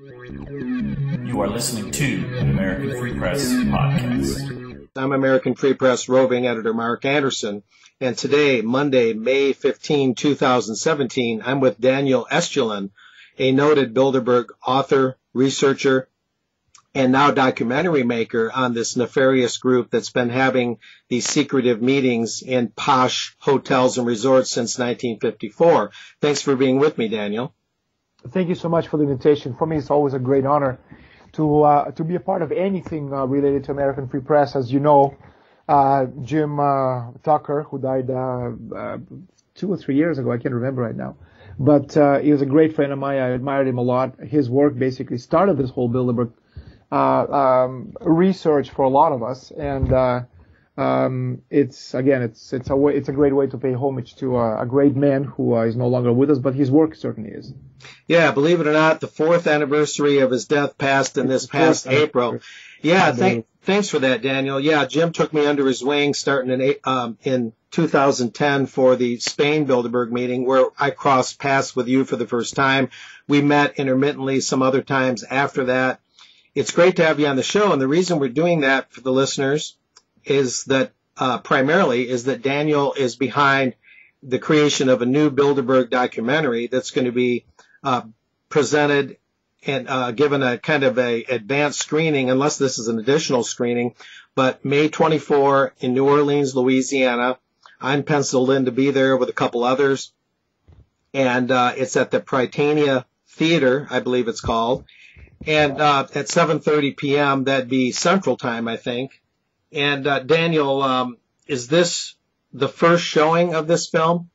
You are listening to an American Free Press podcast. I'm American Free Press roving editor Mark Anderson, and today, Monday, May 15, 2017, I'm with Daniel Estulin, a noted Bilderberg author, researcher, and now documentary maker on this nefarious group that's been having these secretive meetings in posh hotels and resorts since 1954. Thanks for being with me, Daniel. Thank you so much for the invitation. For me, it's always a great honor to be a part of anything related to American Free Press. As you know, Jim Tucker, who died 2 or 3 years ago, I can't remember right now, but he was a great friend of mine. I admired him a lot. His work basically started this whole Bilderberg research for a lot of us, and it's a great way to pay homage to a great man who is no longer with us, but his work certainly is. Yeah, believe it or not, the 4th anniversary of his death passed in this past April. Yeah, thanks for that, Daniel. Yeah, Jim took me under his wing starting in 2010 for the Spain Bilderberg meeting, where I crossed paths with you for the first time. We met intermittently some other times after that. It's great to have you on the show, and the reason we're doing that for the listeners is that primarily is that Daniel is behind the creation of a new Bilderberg documentary that's going to be presented and given a kind of a advanced screening, unless this is an additional screening, but May 24 in New Orleans, Louisiana. I'm penciled in to be there with a couple others, and it's at the Prytania Theater, I believe it's called, and at 7:30 p.m. That'd be Central Time, I think. And Daniel, is this the first showing of this film?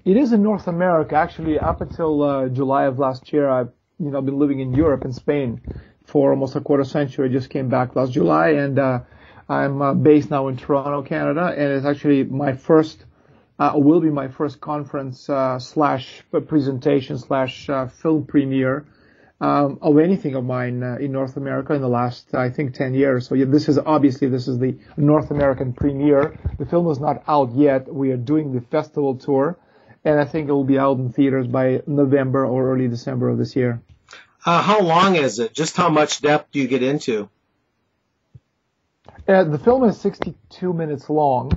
It is in North America. Actually, up until July of last year, I've been living in Europe, in Spain, for almost a quarter century. I just came back last July, and I'm based now in Toronto, Canada. And it's actually will be my first conference slash presentation slash film premiere of anything of mine in North America in the last, I think, 10 years. So yeah, this is the North American premiere. The film is not out yet. We are doing the festival tour, and I think it will be out in theaters by November or early December of this year. How long is it? Just how much depth do you get into? The film is 62 minutes long.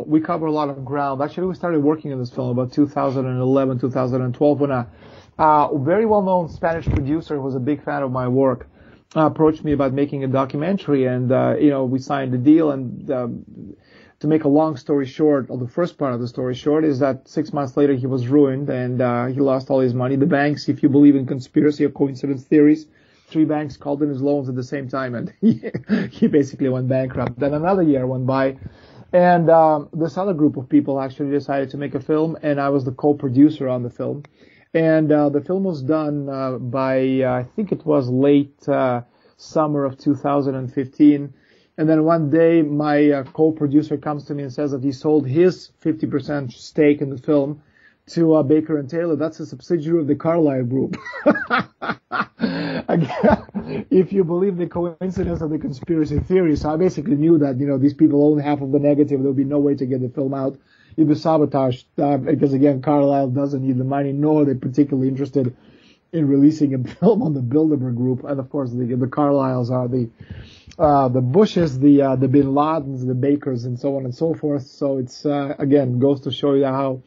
We cover a lot of ground. Actually, we started working on this film about 2011, 2012 when a very well-known Spanish producer who was a big fan of my work approached me about making a documentary, and we signed a deal. And to make a long story short, or the first part of the story short, is that 6 months later he was ruined, and he lost all his money. The banks, if you believe in conspiracy or coincidence theories, 3 banks called in his loans at the same time, and he basically went bankrupt. Then another year went by, and this other group of people actually decided to make a film, and I was the co-producer on the film. And the film was done by, I think it was late summer of 2015. And then one day my co-producer comes to me and says that he sold his 50% stake in the film to Baker & Taylor. That's a subsidiary of the Carlyle Group. Again, if you believe the coincidence of the conspiracy theory, so I basically knew that, these people own half of the negative. There would be no way to get the film out. It was sabotaged because, again, Carlyle doesn't need the money, nor are they particularly interested in releasing a film on the Bilderberg Group. And, of course, the Carlyles are the Bushes, the Bin Ladens, the Bakers, and so on and so forth. So it's, again, goes to show you how,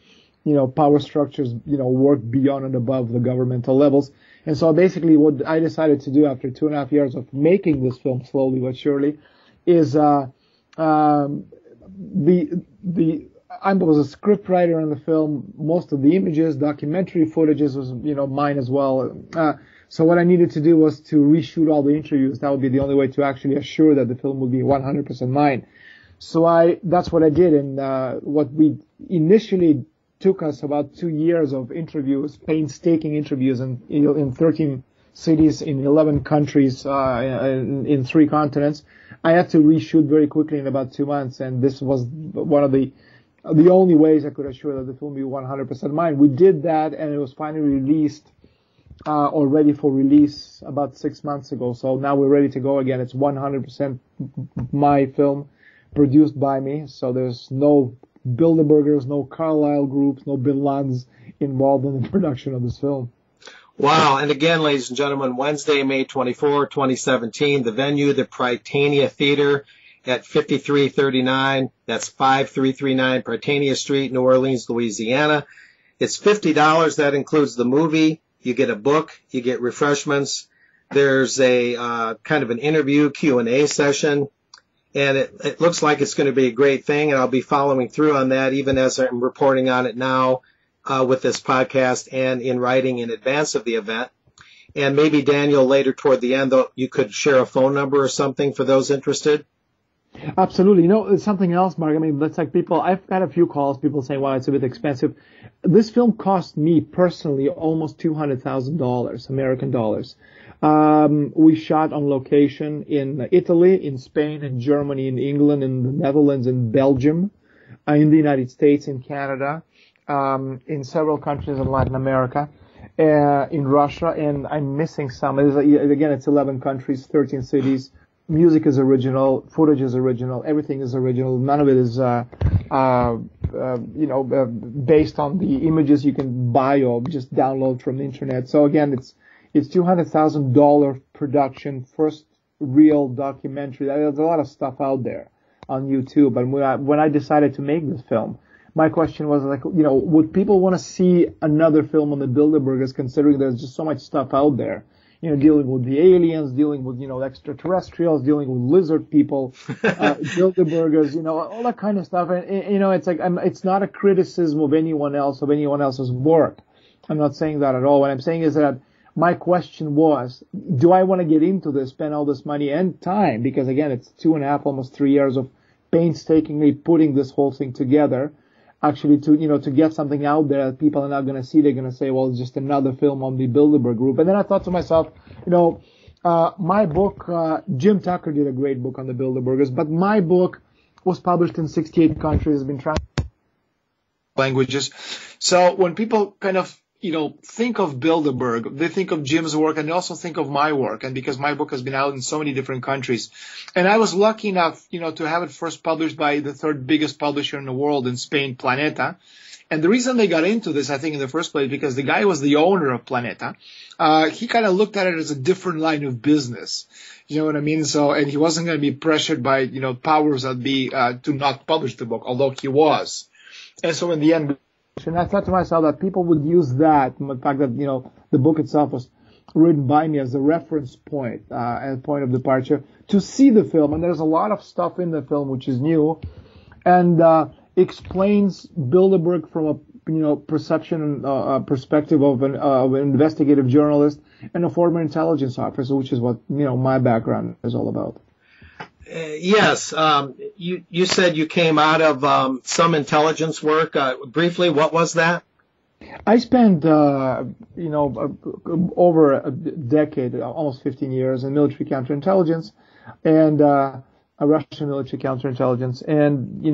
power structures, work beyond and above the governmental levels. And so basically what I decided to do after 2.5 years of making this film slowly but surely is I was a script writer on the film. Most of the images, documentary footages was, mine as well. So what I needed to do was to reshoot all the interviews. That would be the only way to actually assure that the film would be 100% mine. So that's what I did. And what we initially took us about 2 years of interviews, painstaking interviews in 13 cities in 11 countries in 3 continents. I had to reshoot very quickly in about 2 months, and this was one of the only ways I could assure that the film would be 100% mine. We did that, and it was finally released or ready for release about 6 months ago. So now we're ready to go again. It's 100% my film, produced by me. So there's no Bilderbergers, no Carlyle groups, no Bin Ladens involved in the production of this film. Wow. And again, ladies and gentlemen, Wednesday, May 24, 2017, the venue, the Prytania Theater at 5339. That's 5339 Prytania Street, New Orleans, Louisiana. It's $50. That includes the movie. You get a book. You get refreshments. There's a kind of an interview Q&A session. And it looks like it's going to be a great thing. And I'll be following through on that even as I'm reporting on it now with this podcast and in writing in advance of the event. And maybe, Daniel, later toward the end, though, you could share a phone number or something for those interested. Absolutely. You know, it's something else, Mark. I mean, that's like people, I've had a few calls, people saying, well, it's a bit expensive. This film cost me personally almost $200,000, American dollars. We shot on location in Italy, in Spain, in Germany, in England, in the Netherlands, in Belgium, in the United States, in Canada, in several countries in Latin America, in Russia, and I'm missing some. Again, it's 11 countries, 13 cities. Music is original, footage is original, everything is original. None of it is, based on the images you can buy or just download from the internet. So again, it's $200,000 production, first real documentary. There's a lot of stuff out there on YouTube. And when I decided to make this film, my question was like, would people want to see another film on the Bilderbergers, considering there's just so much stuff out there? Dealing with the aliens, dealing with, extraterrestrials, dealing with lizard people, Bilderbergers, all that kind of stuff. And, it's like, it's not a criticism of anyone else's work. I'm not saying that at all. What I'm saying is that my question was, do I want to get into this, spend all this money and time? Because again, it's 2.5, almost 3 years of painstakingly putting this whole thing together. Actually, to get something out there that people are not going to see, they're going to say, well, it's just another film on the Bilderberg group. And then I thought to myself, my book, Jim Tucker did a great book on the Bilderbergers, but my book was published in 68 countries, has been translated languages. So when people kind of, think of Bilderberg, they think of Jim's work, and they also think of my work. And because my book has been out in so many different countries, and I was lucky enough, to have it first published by the third biggest publisher in the world in Spain, Planeta. And the reason they got into this, I think, in the first place, because the guy was the owner of Planeta. He kind of looked at it as a different line of business. You know what I mean? So, and he wasn't going to be pressured by, powers that be, to not publish the book, although he was. And so in the end, and I thought to myself that people would use that, the fact that, the book itself was written by me as a reference point, as a point of departure, to see the film. And there's a lot of stuff in the film which is new and explains Bilderberg from a perception and perspective of an investigative journalist and a former intelligence officer, which is what, my background is all about. Yes. You said you came out of some intelligence work. Briefly, what was that? I spent, over a decade, almost 15 years in military counterintelligence and Russian military counterintelligence. And,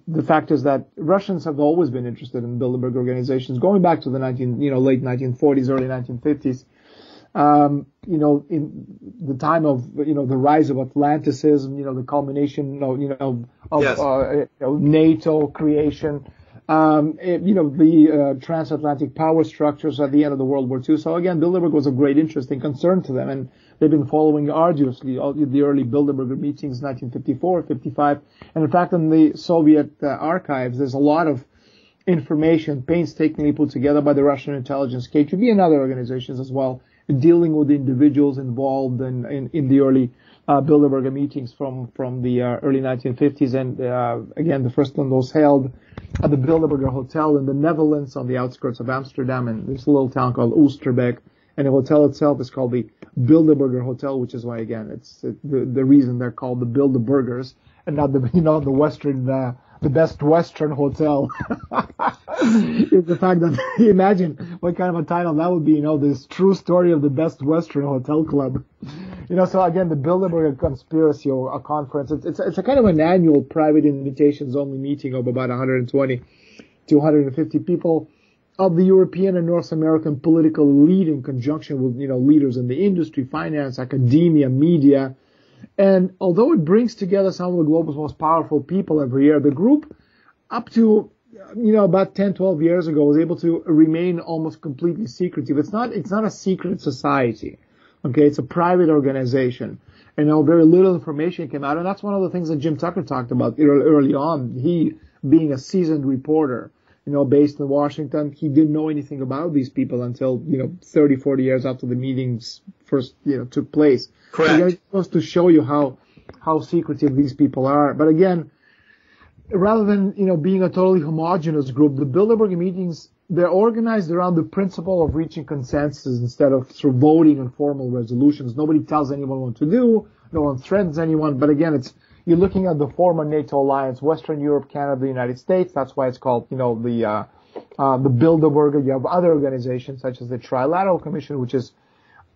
the fact is that Russians have always been interested in Bilderberg organizations, going back to the late 1940s, early 1950s. In the time of, the rise of Atlanticism, the culmination, of yes. NATO creation, the transatlantic power structures at the end of the World War II. So again, Bilderberg was of great interest and concern to them, and they've been following arduously all the early Bilderberg meetings, 1954, 55, and in fact, in the Soviet archives, there's a lot of information painstakingly put together by the Russian intelligence, KGB, and other organizations as well, dealing with the individuals involved in the early Bilderberger meetings from the early 1950s. And again, the first one was held at the Bilderberger Hotel in the Netherlands on the outskirts of Amsterdam, in this little town called Oosterbeek. And the hotel itself is called the Bilderberger Hotel, which is why, again, it's the reason they're called the Bilderbergers and not the the Western the Best Western Hotel. Is the fact that imagine what kind of a title that would be, this true story of the Best Western Hotel Club. So again, the Bilderberg Conspiracy or a conference, it's a kind of an annual private invitations only meeting of about 120 to 150 people of the European and North American political elite in conjunction with, leaders in the industry, finance, academia, media. And although it brings together some of the globe's most powerful people every year, the group, up to about 10, 12 years ago, was able to remain almost completely secretive. It's not a secret society. Okay, it's a private organization. And very little information came out. And that's one of the things that Jim Tucker talked about early on. He, being a seasoned reporter, based in Washington, he didn't know anything about these people until, 30, 40 years after the meetings first, took place. Correct. So it's supposed to show you how secretive these people are. But again, rather than, being a totally homogenous group, the Bilderberg meetings, they're organized around the principle of reaching consensus instead of sort of voting on formal resolutions. Nobody tells anyone what to do. No one threatens anyone. But again, you're looking at the former NATO alliance, Western Europe, Canada, the United States. That's why it's called, the Bilderberg. You have other organizations such as the Trilateral Commission, which is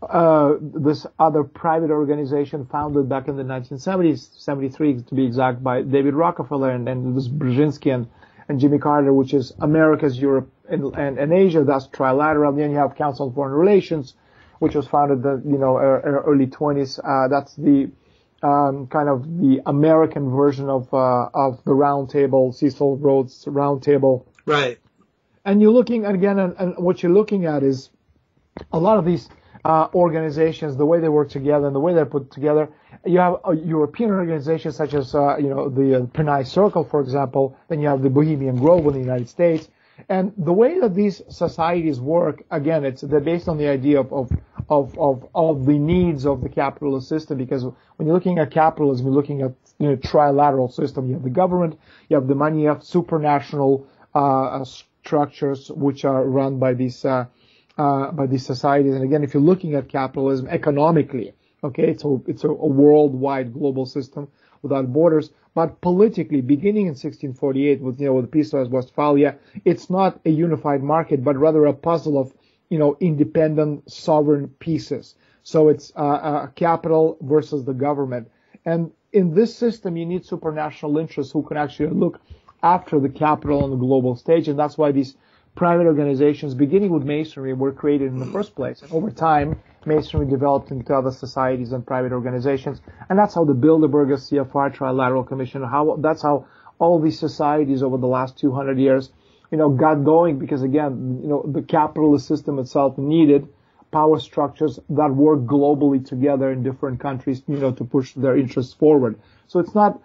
this other private organization founded back in the 1970s, 73 to be exact, by David Rockefeller and it was Brzezinski and Jimmy Carter, which is Americas, Europe, and Asia. That's trilateral. And then you have Council on Foreign Relations, which was founded in early 20s. That's the kind of the American version of the Round Table, Cecil Rhodes Round Table. Right. And you're looking again, and what you're looking at is a lot of these organizations, the way they work together and the way they're put together. You have European organizations such as, the Penai Circle, for example. Then you have the Bohemian Grove in the United States. And the way that these societies work, again, they're based on the idea of the needs of the capitalist system. Because when you're looking at capitalism, you're looking at trilateral system. You have the government, you have the money, you have supranational structures which are run by these societies. And again, if you're looking at capitalism economically, okay, it's a worldwide global system without borders. But politically, beginning in 1648 with the Peace of Westphalia, it's not a unified market, but rather a puzzle of independent sovereign pieces. So it's capital versus the government. And in this system, you need supranational interests who can actually look after the capital on the global stage, and that's why these private organizations, beginning with Masonry, were created in the first place. And over time, Masonry developed into other societies and private organizations. And that's how the Bilderberg CFR Trilateral Commission, that's how all these societies over the last 200 years, got going. Because again, the capitalist system itself needed power structures that work globally together in different countries, to push their interests forward. So it's not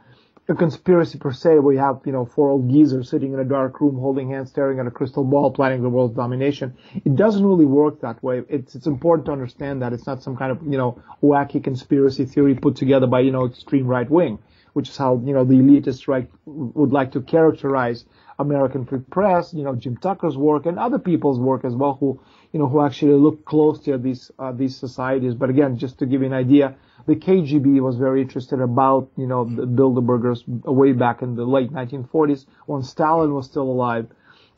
a conspiracy per se, where you have, four old geezers sitting in a dark room, holding hands, staring at a crystal ball, planning the world's domination. It doesn't really work that way. It's important to understand that it's not some kind of, wacky conspiracy theory put together by, extreme right wing, which is how, the elitist right would like to characterize American free press, Jim Tucker's work and other people's work as well, who actually look closely at these societies. But again, just to give you an idea, the KGB was very interested about, the Bilderbergers way back in the late 1940s when Stalin was still alive.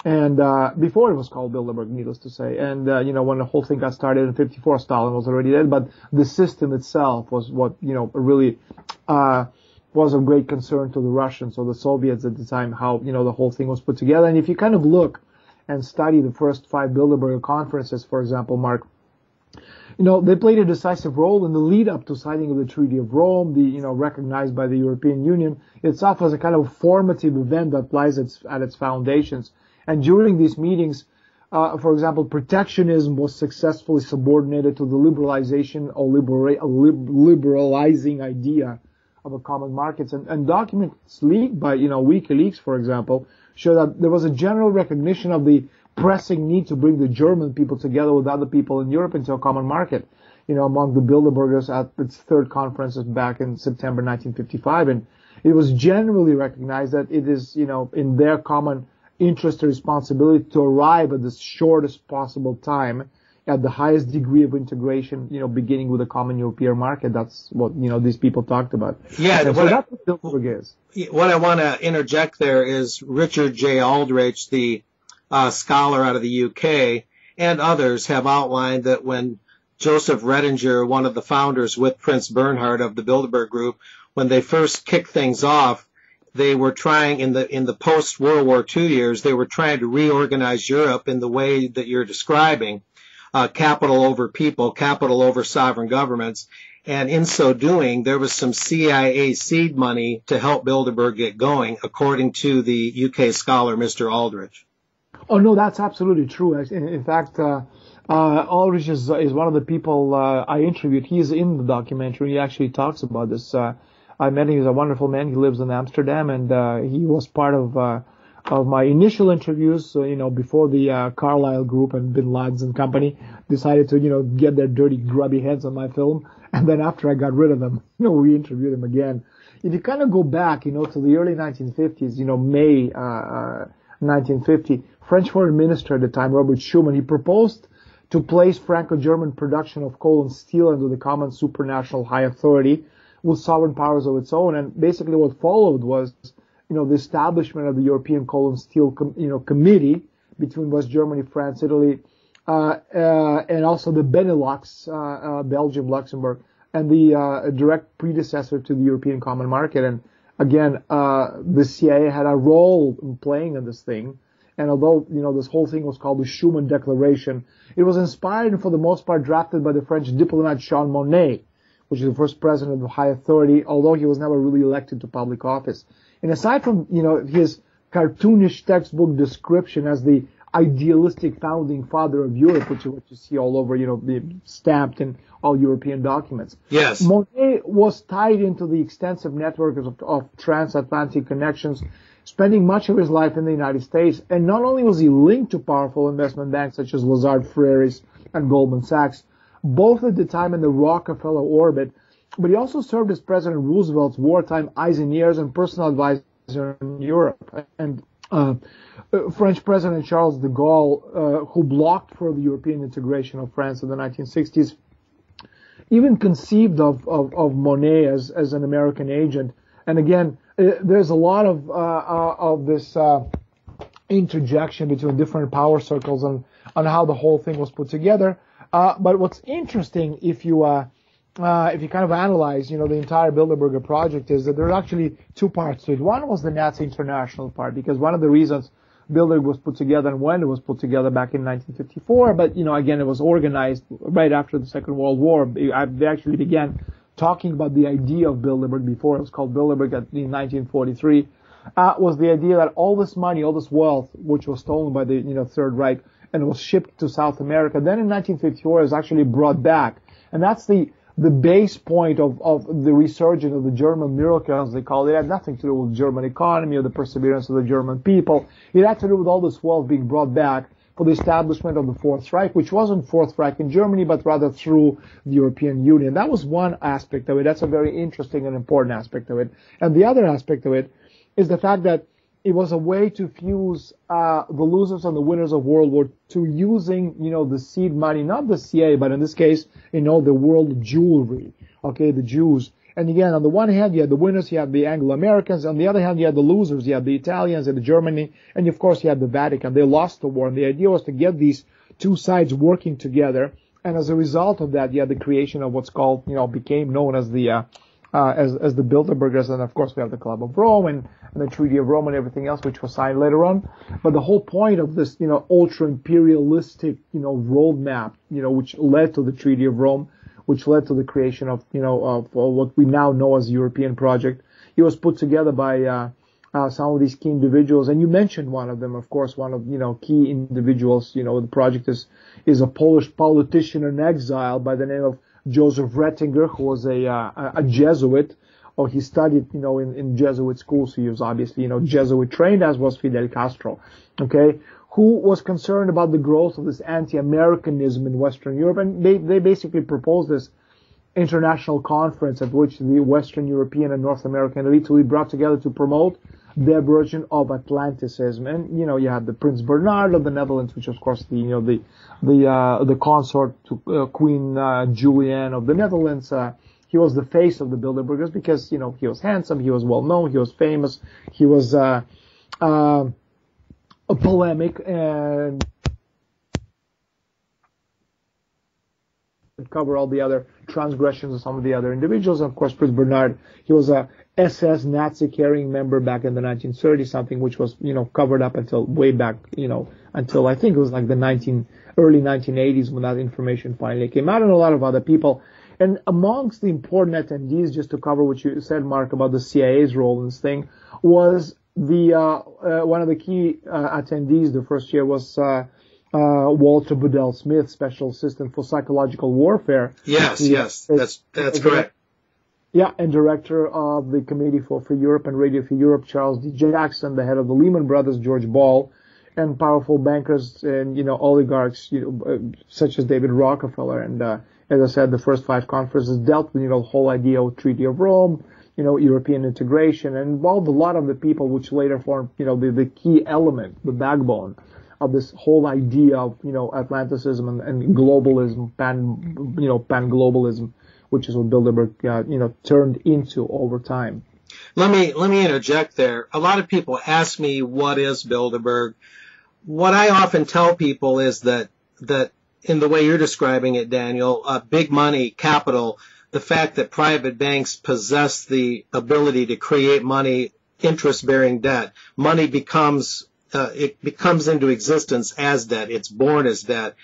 And, before it was called Bilderberg, needless to say. And, when the whole thing got started in 54, Stalin was already dead. But the system itself was what, really, was of great concern to the Russians or the Soviets at the time, how, the whole thing was put together. And if you kind of look and study the first 5 Bilderberg conferences, for example, Mark, they played a decisive role in the lead up to signing of the Treaty of Rome, recognized by the European Union itself as a kind of formative event that lies at its foundations. And during these meetings, for example, protectionism was successfully subordinated to the liberalization or liberalizing idea of a common markets. And documents leaked by, WikiLeaks, for example, show that there was a general recognition of the pressing need to bring the German people together with other people in Europe into a common market, among the Bilderbergers at its third conference back in September 1955. And it was generally recognized that it is, in their common interest and responsibility to arrive at the shortest possible time at the highest degree of integration, beginning with a common European market. That's what, these people talked about. Yeah. So that's what Bilderberg is. What I want to interject there is Richard J. Aldrich, the scholar out of the UK, and others have outlined that when Joseph Redinger, one of the founders with Prince Bernhard of the Bilderberg Group, when they first kicked things off, they were trying in the post-World War II years, they were trying to reorganize Europe in the way that you're describing. capital over people, capital over sovereign governments. And in so doing, there was some CIA seed money to help Bilderberg get going, according to the UK scholar, Mr. Aldrich. Oh, no, that's absolutely true. In fact, Aldrich is one of the people I interviewed. He's in the documentary. He actually talks about this. I met him. He's a wonderful man. He lives in Amsterdam, and he was part of my initial interviews. Before the Carlyle Group and Bin Laden and company decided to, get their dirty, grubby heads on my film. And then after I got rid of them, we interviewed him again. If you kind of go back, to the early 1950s, May 1950, French Foreign Minister at the time, Robert Schuman, he proposed to place Franco-German production of coal and steel under the common supranational high authority with sovereign powers of its own. And basically what followed was, the establishment of the European Coal and Steel, Committee between West Germany, France, Italy, and also the Benelux, Belgium, Luxembourg, and the direct predecessor to the European Common Market. And again, the CIA had a role in playing in this thing. And although, this whole thing was called the Schuman Declaration, it was inspired and for the most part drafted by the French diplomat Jean Monnet, which is the first president of the high authority, although he was never really elected to public office. And aside from, his cartoonish textbook description as the idealistic founding father of Europe, which is what you see all over, stamped in all European documents. Yes. Monnet was tied into the extensive network of transatlantic connections, spending much of his life in the United States. And not only was he linked to powerful investment banks such as Lazard Frères and Goldman Sachs, both at the time in the Rockefeller orbit, but he also served as President Roosevelt's wartime eyes and ears and personal advisor in Europe. And French President Charles de Gaulle, who blocked for the European integration of France in the 1960s, even conceived of Monnet as an American agent. And again, there's a lot of this interjection between different power circles on how the whole thing was put together. But what's interesting, if you kind of analyze, the entire Bilderberger project, is that there are actually two parts to it. One was the Nazi International part, because one of the reasons Bilderberg was put together and when it was put together back in 1954, but, again, it was organized right after the Second World War. They actually began talking about the idea of Bilderberg before it was called Bilderberg in 1943, was the idea that all this money, all this wealth, which was stolen by the, Third Reich, and was shipped to South America, then in 1954 is actually brought back. And that's the base point of the resurgence of the German miracle, as they call it. It had nothing to do with the German economy or the perseverance of the German people. It had to do with all this wealth being brought back for the establishment of the Fourth Reich, which wasn't Fourth Reich in Germany, but rather through the European Union. That was one aspect of it. That's a very interesting and important aspect of it. And the other aspect of it is the fact that it was a way to fuse the losers and the winners of World War II using, the seed money, not the CIA, but in this case, the world jewelry, the Jews. And again, on the one hand, you had the winners, you had the Anglo-Americans. On the other hand, you had the losers, you had the Italians and the Germany, and of course, you had the Vatican. They lost the war, and the idea was to get these two sides working together. And as a result of that, you had the creation of what's called, became known as the Bilderbergers, and of course we have the Club of Rome and the Treaty of Rome and everything else, which was signed later on. But the whole point of this, ultra-imperialistic, roadmap, which led to the Treaty of Rome, which led to the creation of, of what we now know as the European project, it was put together by some of these key individuals, and you mentioned one of them, of course, one of key individuals. The project is a Polish politician in exile by the name of Joseph Rettinger, who was a Jesuit, or he studied, in Jesuit schools. So he was obviously, Jesuit trained, as was Fidel Castro, who was concerned about the growth of this anti-Americanism in Western Europe. And they basically proposed this international conference at which the Western European and North American elites will be brought together to promote their version of Atlanticism. And, you had the Prince Bernard of the Netherlands, which of course the consort to Queen Juliana of the Netherlands. He was the face of the Bilderbergers because, he was handsome, he was well known, he was famous, he was a polemic and cover all the other transgressions of some of the other individuals. And of course, Prince Bernhard, he was a SS Nazi carrying member back in the 1930s, something which was, covered up until way back, until I think it was like the early 1980s when that information finally came out, and a lot of other people. And amongst the important attendees, just to cover what you said, Mark, about the CIA's role in this thing, was one of the key attendees the first year was Walter Budell Smith, Special Assistant for Psychological Warfare. Yes, that's correct. Yeah, and Director of the Committee for Europe and Radio for Europe, Charles D. Jackson, the head of the Lehman Brothers, George Ball, and powerful bankers and, oligarchs, such as David Rockefeller. And, as I said, the first 5 conferences dealt with, the whole idea of Treaty of Rome, European integration, and involved a lot of the people which later formed, the key element, the backbone of this whole idea of, Atlanticism and globalism, pan-globalism, which is what Bilderberg, turned into over time. Let me interject there. A lot of people ask me, what is Bilderberg? What I often tell people is that in the way you're describing it, Daniel, big money, capital, the fact that private banks possess the ability to create money, interest-bearing debt, money becomes into existence as debt. It's born as debt,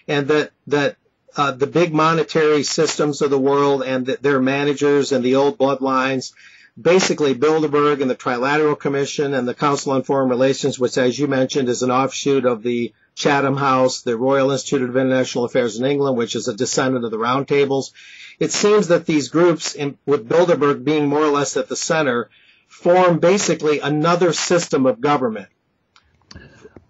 and that the big monetary systems of the world and their managers and the old bloodlines, basically Bilderberg and the Trilateral Commission and the Council on Foreign Relations, which, as you mentioned, is an offshoot of the Chatham House, the Royal Institute of International Affairs in England, which is a descendant of the Round Tables. It seems that these groups, with Bilderberg being more or less at the center, form basically another system of government.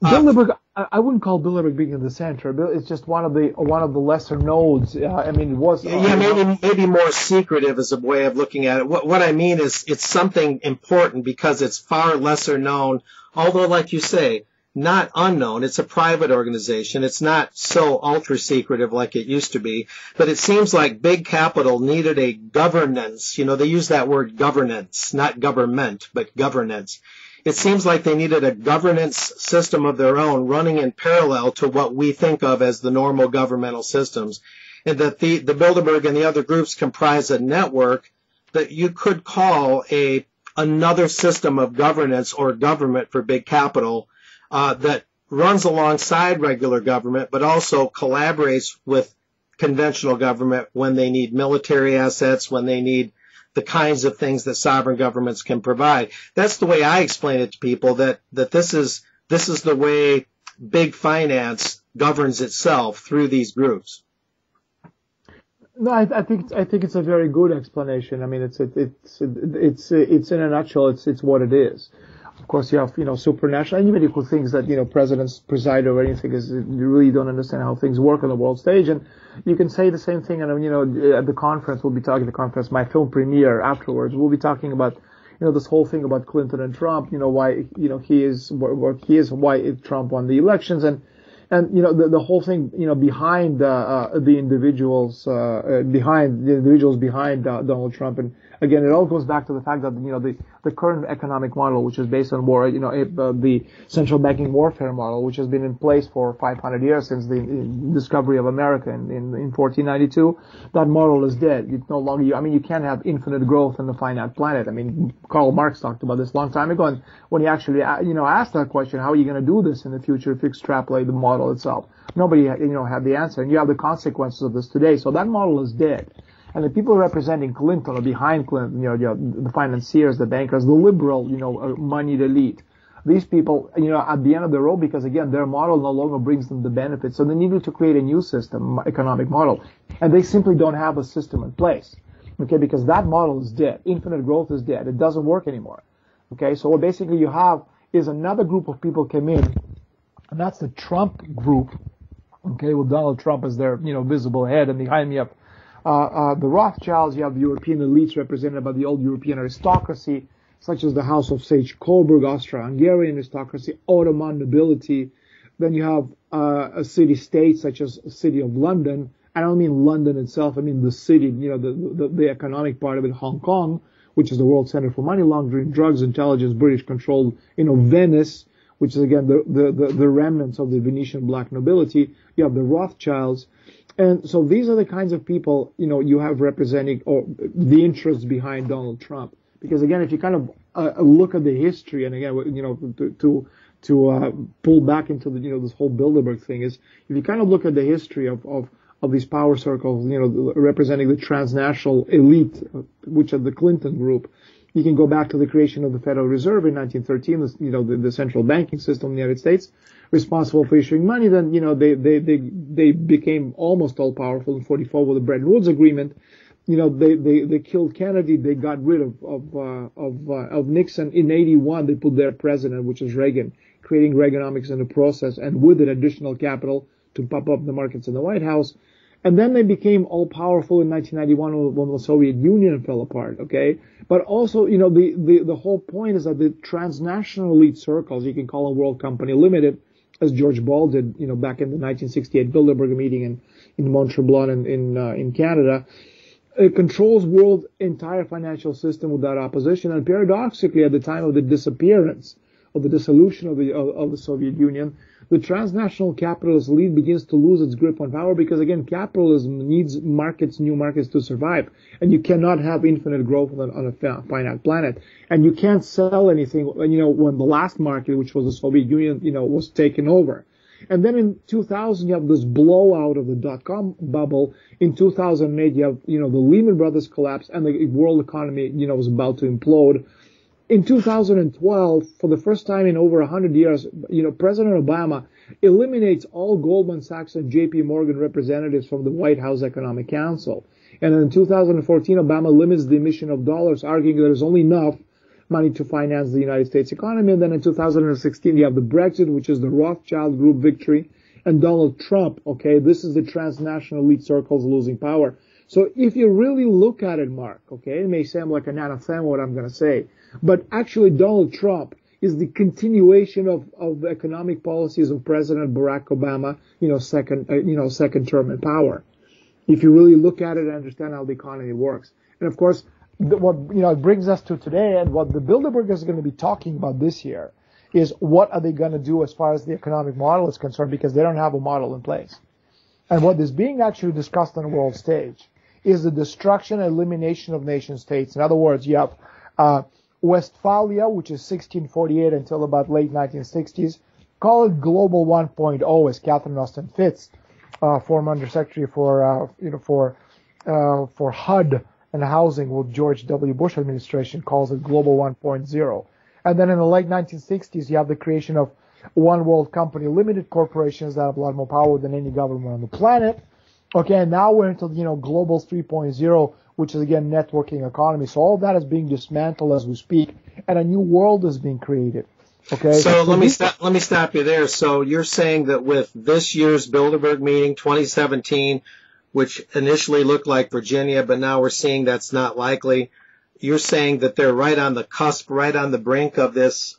Bilderberg, I wouldn't call Bilderberg being in the center. It's just one of the lesser nodes. It was maybe more secretive is a way of looking at it. What I mean is it's something important because it's far lesser known. Although, like you say, not unknown. It's a private organization. It's not so ultra secretive like it used to be. But it seems like big capital needed a governance. They use that word governance, not government, but governance. It seems like they needed a governance system of their own running in parallel to what we think of as the normal governmental systems. And that the Bilderberg and the other groups comprise a network that you could call another system of governance or government for big capital that runs alongside regular government, but also collaborates with conventional government when they need military assets, when they need the kinds of things that sovereign governments can provide. That's the way I explain it to people, that this is the way big finance governs itself through these groups. No, I think it's a very good explanation. It's in a nutshell, it's what it is. Of course, you have, supranational, and even cool things that, presidents preside over anything, is you really don't understand how things work on the world stage. And you can say the same thing, and, at the conference, my film premiere afterwards, we'll be talking about, this whole thing about Clinton and Trump, why, he is what he is, why Trump won the elections, and the whole thing, behind the individuals behind Donald Trump. And again, it all goes back to the fact that, the current economic model, which is based on war, the central banking warfare model, which has been in place for 500 years since the discovery of America in 1492, that model is dead. It's no longer, you can't have infinite growth on a finite planet. Karl Marx talked about this a long time ago, and when he actually, asked that question, how are you going to do this in the future if you extrapolate the model itself? Nobody, had the answer, and you have the consequences of this today. So that model is dead. And the people representing Clinton or behind Clinton, the financiers, the bankers, the liberal, moneyed elite, these people, at the end of the road, because again, their model no longer brings them the benefits. So they needed to create a new system, economic model. And they simply don't have a system in place. Okay, because that model is dead. Infinite growth is dead. It doesn't work anymore. Okay, so what basically you have is another group of people came in, and that's the Trump group. Okay, with Donald Trump as their, visible head, and behind me have the Rothschilds. You have the European elites represented by the old European aristocracy, such as the House of Saxe-Coburg, Austro-Hungarian aristocracy, Ottoman nobility. Then you have a city-state such as the city of London. I don't mean London itself. I mean the city, the economic part of it, Hong Kong, which is the world center for money laundering, drugs, intelligence, British-controlled, Venice, which is again the remnants of the Venetian black nobility. You have the Rothschilds. And so these are the kinds of people, you have representing or the interests behind Donald Trump. Because again, if you kind of look at the history, and again, to pull back into this whole Bilderberg thing is, if you kind of look at the history of these power circles, representing the transnational elite, which are the Clinton group, you can go back to the creation of the Federal Reserve in 1913, the central banking system in the United States, responsible for issuing money. Then, they became almost all powerful in 1944 with the Bretton Woods Agreement. They killed Kennedy. They got rid of Nixon. In 1981, they put their president, which is Reagan, creating Reaganomics in the process, and with it additional capital to pop up the markets in the White House. And then they became all powerful in 1991 when the Soviet Union fell apart. Okay, but also, the whole point is that the transnational elite circles, you can call them World Company Limited, as George Ball did, back in the 1968 Bilderberg meeting in Mont Tremblant in Canada. It controls world entire financial system without opposition. And paradoxically, at the time of the disappearance of the dissolution of the Soviet Union, the transnational capitalist elite begins to lose its grip on power because, again, capitalism needs markets, new markets to survive. And you cannot have infinite growth on a finite planet. And you can't sell anything, when the last market, which was the Soviet Union, was taken over. And then in 2000, you have this blowout of the dot-com bubble. In 2008, you have, the Lehman Brothers collapse and the world economy, was about to implode. In 2012, for the first time in over 100 years, President Obama eliminates all Goldman Sachs and JP Morgan representatives from the White House Economic Council. And in 2014, Obama limits the emission of dollars, arguing there's only enough money to finance the United States economy. And then in 2016, you have the Brexit, which is the Rothschild Group victory, and Donald Trump. Okay, this is the transnational elite circles losing power. So if you really look at it, Mark, okay, it may sound like an anathema what I'm going to say, but actually Donald Trump is the continuation of the economic policies of President Barack Obama, second term in power. If you really look at it and understand how the economy works. And of course, what it brings us to today, and what the Bilderberg is going to be talking about this year, is what are they going to do as far as the economic model is concerned, because they don't have a model in place. And what is being actually discussed on the world stage is the destruction and elimination of nation states. In other words, you have Westphalia, which is 1648 until about late 1960s. Call it Global 1.0, as Catherine Austin Fitts, former Undersecretary for HUD and housing with George W. Bush administration, calls it Global 1.0. And then in the late 1960s, you have the creation of One World Company Limited corporations that have a lot more power than any government on the planet. Okay, and now we're into, Global 3.0, which is, again, networking economy. So all that is being dismantled as we speak, and a new world is being created. Okay. So let me stop you there. So you're saying that with this year's Bilderberg meeting, 2017, which initially looked like Virginia, but now we're seeing that's not likely. You're saying that they're right on the cusp, right on the brink of this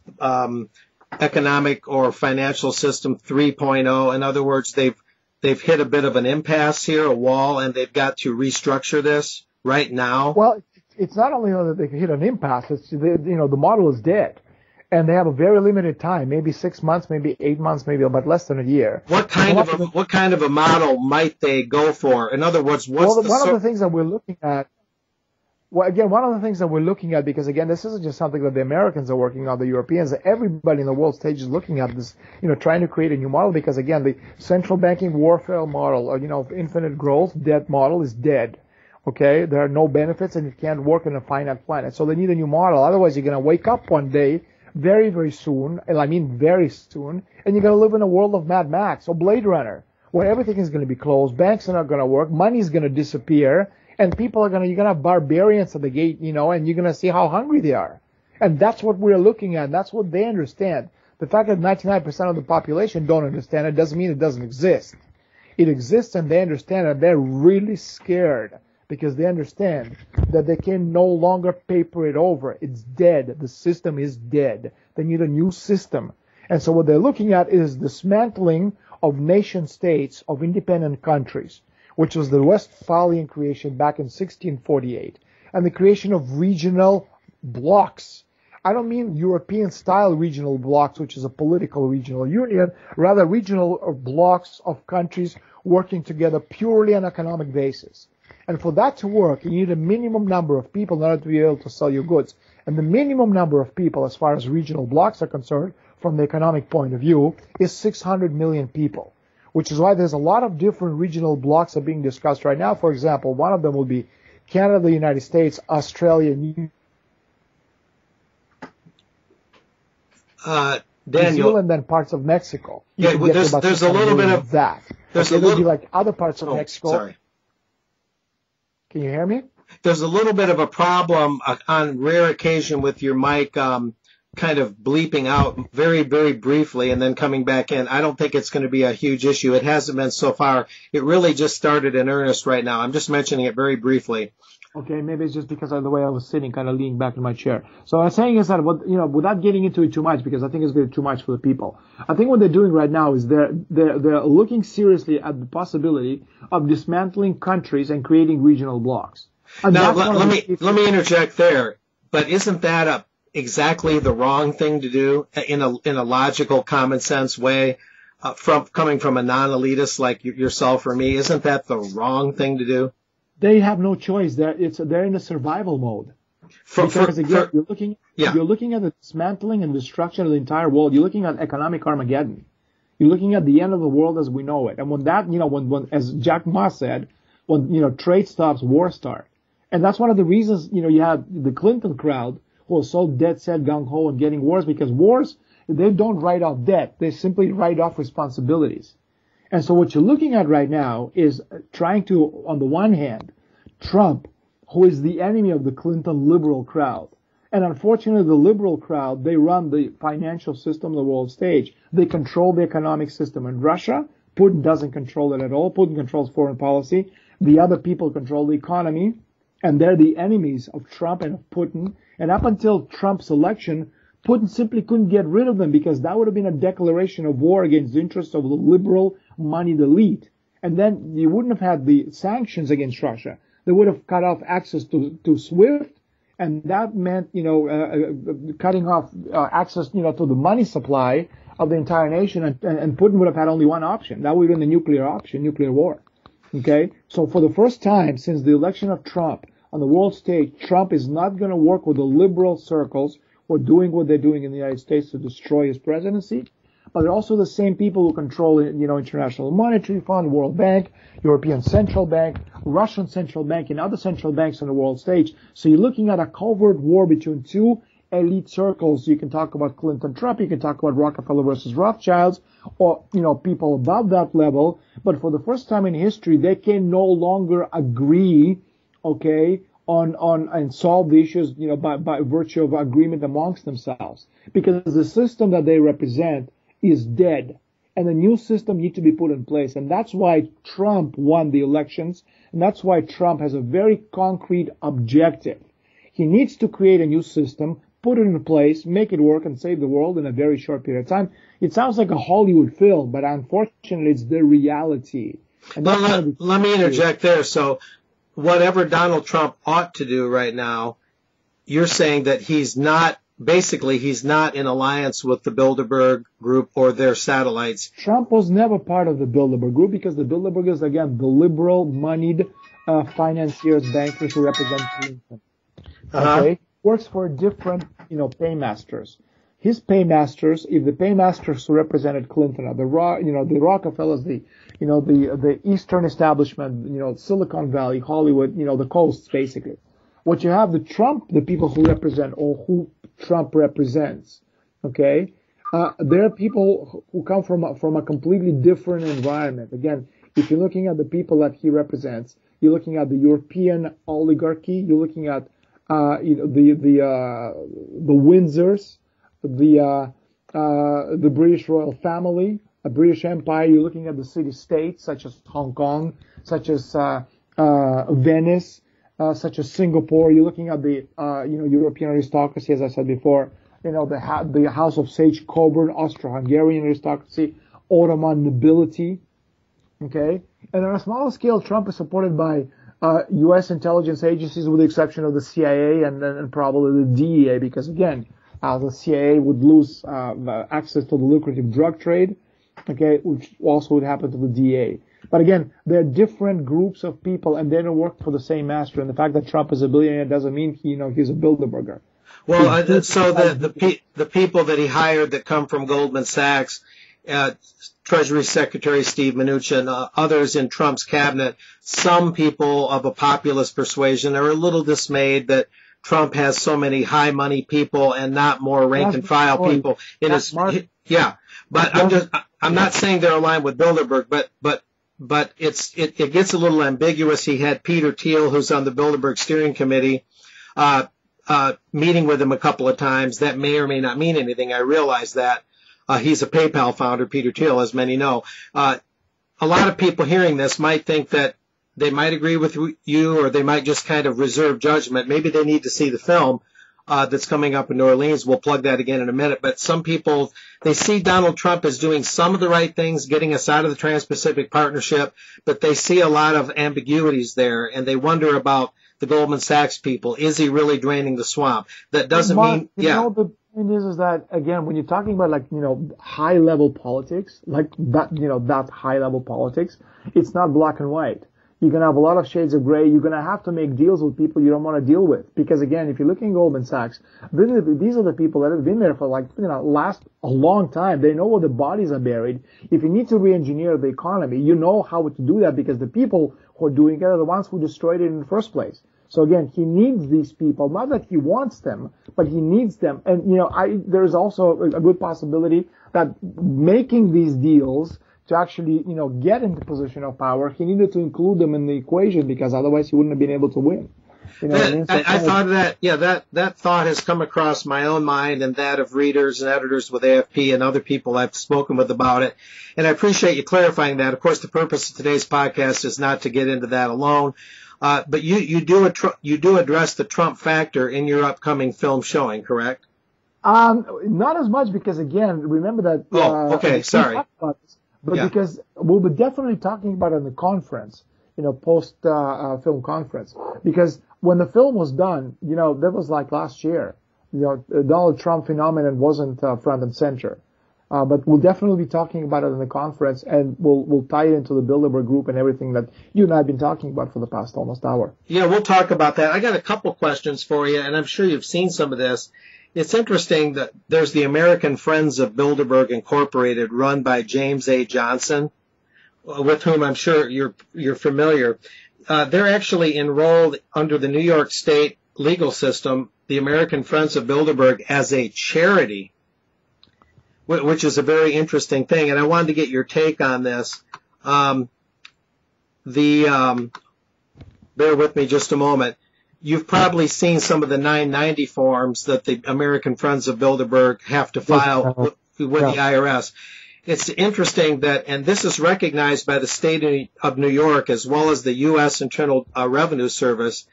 economic or financial system 3.0. In other words, they've hit a bit of an impasse here, a wall, and they've got to restructure this right now. Well, it's not only that they hit an impasse. It's the model is dead. And they have a very limited time, maybe 6 months, maybe 8 months, maybe about less than a year. What kind of a model might they go for? In other words, one of the things that we're looking at. Well, again, one of the things that we're looking at, because again, this isn't just something that the Americans are working on, the Europeans, everybody in the world stage is looking at this, trying to create a new model, because again, the central banking warfare model, of infinite growth, debt model is dead. Okay, there are no benefits, and it can't work on a finite planet. So they need a new model. Otherwise, you're going to wake up one day very, very soon, and I mean very soon, and you're going to live in a world of Mad Max or Blade Runner, where everything is going to be closed, banks are not going to work, money is going to disappear, and people are you're going to have barbarians at the gate, and you're going to see how hungry they are. And that's what we're looking at. That's what they understand. The fact that 99% of the population don't understand it doesn't mean it doesn't exist. It exists, and they understand it. They're really scared, because they understand that they can no longer paper it over. It's dead. The system is dead. They need a new system. And so what they're looking at is dismantling of nation states, of independent countries, which was the Westphalian creation back in 1648, and the creation of regional blocks, I don't mean European-style regional blocks, which is a political regional union, rather regional blocks of countries working together purely on an economic basis. And for that to work, you need a minimum number of people in order to be able to sell your goods. And the minimum number of people, as far as regional blocks are concerned, from the economic point of view, is 600 million people, which is why there's a lot of different regional blocks that are being discussed right now. For example, one of them will be Canada, the United States, Australia, New Daniel, Zealand, and parts of Mexico. Yeah, well, there's a little bit of that. There's okay, there'll be like other parts of Mexico. Sorry. Can you hear me? There's a little bit of a problem on rare occasion with your mic kind of bleeping out very, very briefly and then coming back in. I don't think it's going to be a huge issue. It hasn't been so far. It really just started in earnest right now. I'm just mentioning it very briefly. Okay, maybe it's just because of the way I was sitting, kind of leaning back in my chair. So what I'm saying is that, without getting into it too much, because I think it's going to be too much for the people. I think what they're doing right now is they're looking seriously at the possibility of dismantling countries and creating regional blocks. And now, let me interject there. But isn't that exactly the wrong thing to do in a logical, common sense way? Coming from a non-elitist like yourself or me, isn't that the wrong thing to do? They have no choice. They're in a survival mode. You're looking at the dismantling and destruction of the entire world. You're looking at economic Armageddon. You're looking at the end of the world as we know it. And when that, when as Jack Ma said, when trade stops, war start. And that's one of the reasons, you had the Clinton crowd who was so dead set gung ho on getting wars, because wars, they don't write off debt. They simply write off responsibilities. And so what you're looking at right now is trying to, on the one hand, Trump, who is the enemy of the Clinton liberal crowd. And unfortunately, the liberal crowd, they run the financial system, the world stage. They control the economic system. In Russia, Putin doesn't control it at all. Putin controls foreign policy. The other people control the economy. And they're the enemies of Trump and of Putin. And up until Trump's election, Putin simply couldn't get rid of them, because that would have been a declaration of war against the interests of the liberal moneyed elite. And then you wouldn't have had the sanctions against Russia. They would have cut off access to SWIFT, and that meant, cutting off access, to the money supply of the entire nation. And Putin would have had only one option. That would have been the nuclear option, nuclear war. Okay? So for the first time since the election of Trump on the world stage, Trump is not going to work with the liberal circles who are doing what they're doing in the United States to destroy his presidency. But they're also the same people who control, International Monetary Fund, World Bank, European Central Bank, Russian Central Bank, and other central banks on the world stage. So you're looking at a covert war between two elite circles. You can talk about Clinton, Trump, you can talk about Rockefeller versus Rothschilds, or, people above that level. But for the first time in history, they can no longer agree, okay, on and solve the issues, by virtue of agreement amongst themselves. Because the system that they represent is dead, and a new system needs to be put in place. And that's why Trump won the elections, and that's why Trump has a very concrete objective. He needs to create a new system, put it in place, make it work, and save the world in a very short period of time. It sounds like a Hollywood film, but unfortunately it's the reality. Well, let me interject there. So whatever Donald Trump ought to do right now, you're saying that he's not in alliance with the Bilderberg group or their satellites. Trump was never part of the Bilderberg group, because the Bilderberg is, again, the liberal moneyed financiers, bankers who represent Clinton. Okay? Works for different, paymasters. His paymasters, if the paymasters who represented Clinton are the Rockefellers, the Eastern establishment, Silicon Valley, Hollywood, the coasts, basically. What you have, the people who represent, or who Trump represents, okay? They're people who come from a completely different environment. Again, if you're looking at the people that he represents, you're looking at the European oligarchy, you're looking at the Windsors, the British royal family, a British Empire. You're looking at the city-states such as Hong Kong, such as Venice, such as Singapore. You're looking at the European aristocracy, as I said before. The House of Sage Coburn, Austro-Hungarian aristocracy, Ottoman nobility. Okay, and on a smaller scale, Trump is supported by U.S. intelligence agencies, with the exception of the CIA and probably the DEA, because again, The CIA would lose access to the lucrative drug trade, okay, which also would happen to the DA. But again, they're different groups of people, and they don't work for the same master. And the fact that Trump is a billionaire doesn't mean he's a Bilderberger. Well, so the people that he hired that come from Goldman Sachs, Treasury Secretary Steve Mnuchin, others in Trump's cabinet, some people of a populist persuasion are a little dismayed that Trump has so many high money people and not more rank and file people in his. Yeah, but I'm not saying they're aligned with Bilderberg, but it gets a little ambiguous. He had Peter Thiel, who's on the Bilderberg steering committee, meeting with him a couple of times. That may or may not mean anything. I realize that. He's a PayPal founder, Peter Thiel, as many know. A lot of people hearing this might think that they might agree with you, or they might just kind of reserve judgment. Maybe they need to see the film that's coming up in New Orleans. We'll plug that again in a minute. But some people, they see Donald Trump as doing some of the right things, getting us out of the Trans-Pacific Partnership, but they see a lot of ambiguities there, and they wonder about the Goldman Sachs people. Is he really draining the swamp? That doesn't mean, yeah. The point is that, again, when you're talking about high level politics, like that, that high level politics, it's not black and white. You're going to have a lot of shades of gray. You're going to have to make deals with people you don't want to deal with. Because again, if you're looking at Goldman Sachs, these are the people that have been there for last a long time. They know where the bodies are buried. If you need to re-engineer the economy, you know how to do that, because the people who are doing it are the ones who destroyed it in the first place. So again, he needs these people, not that he wants them, but he needs them. And, there's also a good possibility that making these deals to actually, get into position of power, he needed to include them in the equation, because otherwise he wouldn't have been able to win. I thought of that. Yeah, that thought has come across my own mind and that of readers and editors with AFP and other people I've spoken with about it. And I appreciate you clarifying that. Of course, the purpose of today's podcast is not to get into that alone. But you do address the Trump factor in your upcoming film showing, correct? Not as much, because again, remember that. Okay, sorry. Because we'll be definitely talking about it in the conference, post film conference. Because when the film was done, that was like last year. The Donald Trump phenomenon wasn't front and center. But we'll definitely be talking about it in the conference, and we'll tie it into the Bilderberg group and everything that you and I have been talking about for the past almost hour. Yeah, we'll talk about that. I got a couple questions for you, and I'm sure you've seen some of this. It's interesting that there's the American Friends of Bilderberg Incorporated, run by James A. Johnson, with whom I'm sure you're familiar. They're actually enrolled under the New York State legal system, the American Friends of Bilderberg, as a charity, which is a very interesting thing. And I wanted to get your take on this. Bear with me just a moment. You've probably seen some of the 990 forms that the American Friends of Bilderberg have to file with the IRS. It's interesting that, and this is recognized by the state of New York as well as the U.S. Internal Revenue Service.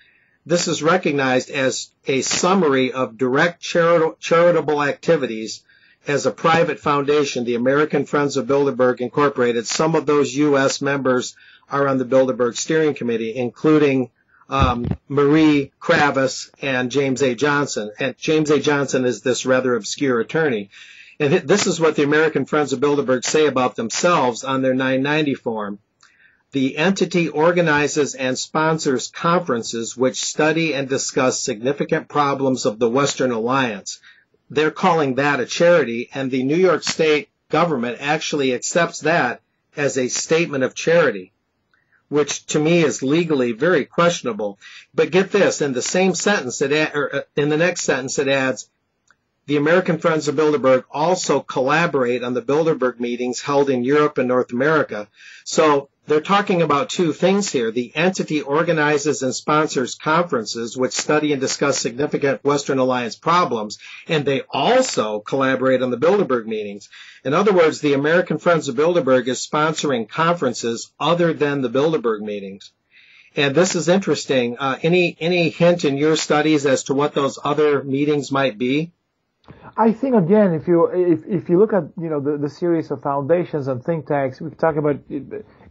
This is recognized as a summary of direct charitable activities as a private foundation, the American Friends of Bilderberg Incorporated. Some of those U.S. members are on the Bilderberg Steering Committee, including Marie Kravis and James A. Johnson. And James A. Johnson is this rather obscure attorney. And this is what the American Friends of Bilderberg say about themselves on their 990 form. The entity organizes and sponsors conferences which study and discuss significant problems of the Western Alliance. They're calling that a charity, and the New York State government actually accepts that as a statement of charity, which to me is legally very questionable. But get this, in the same sentence, in the next sentence it adds, the American Friends of Bilderberg also collaborate on the Bilderberg meetings held in Europe and North America. So they're talking about two things here. The entity organizes and sponsors conferences which study and discuss significant Western Alliance problems, and they also collaborate on the Bilderberg meetings. In other words, the American Friends of Bilderberg is sponsoring conferences other than the Bilderberg meetings. And this is interesting. Any hint in your studies as to what those other meetings might be? I think again, if you look at the series of foundations and think tanks, we can talk about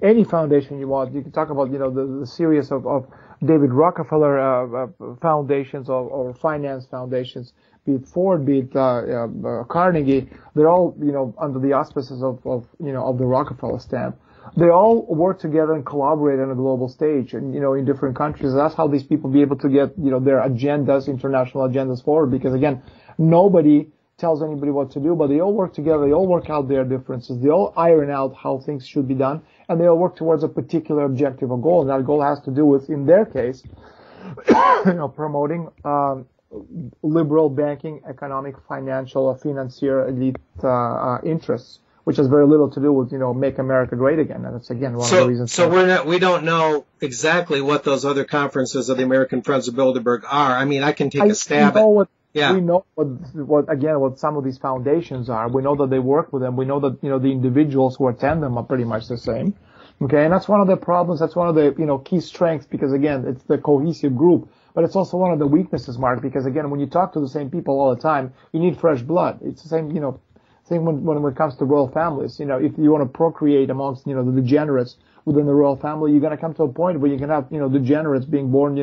any foundation you want. You can talk about the series of David Rockefeller foundations or finance foundations, be it Ford, be it Carnegie. They're all under the auspices of the Rockefeller stamp. They all work together and collaborate on a global stage, and in different countries. That's how these people be able to get their agendas, international agendas forward. Because again, nobody tells anybody what to do, but they all work together. They all work out their differences. They all iron out how things should be done, and they all work towards a particular objective or goal. And that goal has to do with, in their case, promoting liberal banking, economic, financial, or financier elite interests, which has very little to do with make America great again. And that's again one of the reasons. So we don't know exactly what those other conferences of the American Friends of Bilderberg are. I mean, I can take a stab at. Yeah. We know what some of these foundations are. We know that they work with them. We know that, the individuals who attend them are pretty much the same. Okay. And that's one of the problems. That's one of the, key strengths, because again, it's the cohesive group, but it's also one of the weaknesses, Mark, because again, when you talk to the same people all the time, you need fresh blood. It's the same, thing when it comes to royal families. If you want to procreate amongst, the degenerates within the royal family, you're going to come to a point where you can have, degenerates being born,